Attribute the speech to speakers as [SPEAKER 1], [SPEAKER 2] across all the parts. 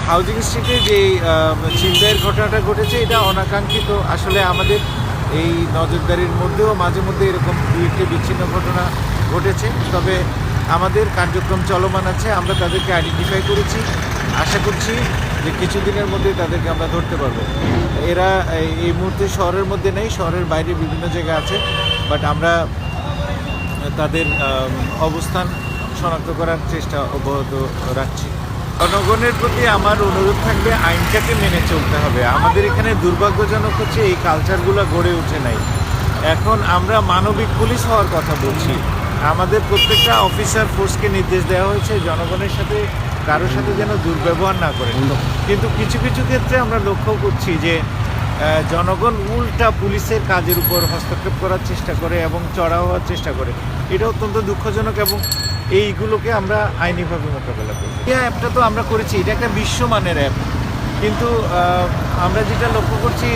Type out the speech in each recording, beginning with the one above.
[SPEAKER 1] Housing স্ট্রিটে যে ছিনতাইয়ের ঘটনাটা ঘটেছে এটা অনাকাঙ্ক্ষিত। আসলে আমাদের এই নজরদারির মধ্যেও মাঝে মধ্যে এরকম দু একটি বিচ্ছিন্ন ঘটনা ঘটেছে, তবে আমাদের কার্যক্রম চলমান আছে। আমরা তাদেরকে আইডেন্টিফাই করেছি, আশা করছি যে কিছুদিনের মধ্যে তাদেরকে আমরা ধরতে পারবো। এরা এই মুহূর্তে শহরের মধ্যে নেই, শহরের বাইরে বিভিন্ন জায়গায় আছে, বাট আমরা তাদের অবস্থান শনাক্ত করার চেষ্টা অব্যাহত রাখছি। জনগণের প্রতি আমার অনুরোধ থাকবে, আইনটাকে মেনে চলতে হবে। আমাদের এখানে দুর্ভাগ্যজনক হচ্ছে এই কালচারগুলো গড়ে ওঠে নাই। এখন আমরা মানবিক পুলিশ হওয়ার কথা বলছি। আমাদের প্রত্যেকটা অফিসার ফোর্সকে নির্দেশ দেওয়া হয়েছে জনগণের সাথে কারোর সাথে যেন দুর্ব্যবহার না করে, কিন্তু কিছু কিছু ক্ষেত্রে আমরা লক্ষ্য করছি যে জনগণ উল্টা পুলিশের কাজের উপর হস্তক্ষেপ করার চেষ্টা করে এবং চড়া হওয়ার চেষ্টা করে। এটা অত্যন্ত দুঃখজনক এবং এইগুলোকে আমরা আইনিভাবে মোকাবেলা করি। এই অ্যাপটা তো আমরা করেছি, এটা একটা বিশ্বমানের অ্যাপ, কিন্তু আমরা যেটা লক্ষ্য করছি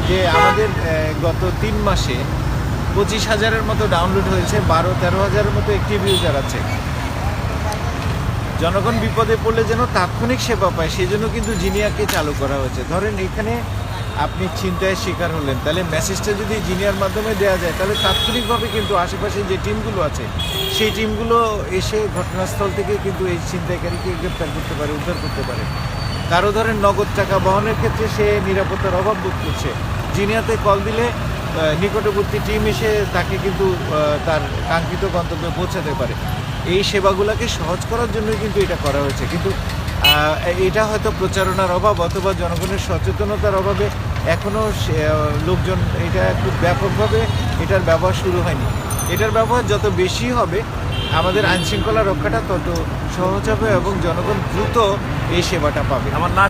[SPEAKER 1] যে আমাদের গত 3 মাসে 25,000-এর মতো ডাউনলোড হয়েছে, 12-13 হাজারের মতো অ্যাক্টিভ ইউজার আছে। জনগণ বিপদে পড়লে যেন তাৎক্ষণিক সেবা পায় সেই জন্য কিন্তু জিনিয়াকে চালু করা হয়েছে। ধরেন এখানে আপনি ছিনতাইয়ের শিকার হলেন, তাহলে মেসেজটা যদি জিনিয়ার মাধ্যমে দেওয়া যায় তাহলে তাৎক্ষণিকভাবে কিন্তু আশেপাশে যে টিমগুলো আছে সেই টিমগুলো এসে ঘটনাস্থল থেকে কিন্তু এই ছিনতাইকারীকে গ্রেপ্তার করতে পারে, উদ্ধার করতে পারে। কারো ধরেন নগদ টাকা বহনের ক্ষেত্রে সে নিরাপত্তার অভাব বোধ করছে, জিনিয়াতে কল দিলে নিকটবর্তী টিম এসে তাকে কিন্তু তার কাঙ্ক্ষিত গন্তব্যে পৌঁছাতে পারে। এই সেবাগুলোকে সহজ করার জন্যই কিন্তু এটা করা হয়েছে, কিন্তু এটা হয়তো প্রচারণার অভাব অথবা জনগণের সচেতনতার অভাবে এখনও লোকজন এটা খুব ব্যাপকভাবে এটার ব্যবহার শুরু হয়নি। এটার ব্যবহার যত বেশি হবে আমাদের আইনশৃঙ্খলা রক্ষাটা তত সহজ হবে এবং জনগণ দ্রুত এই সেবাটা পাবে। আমার না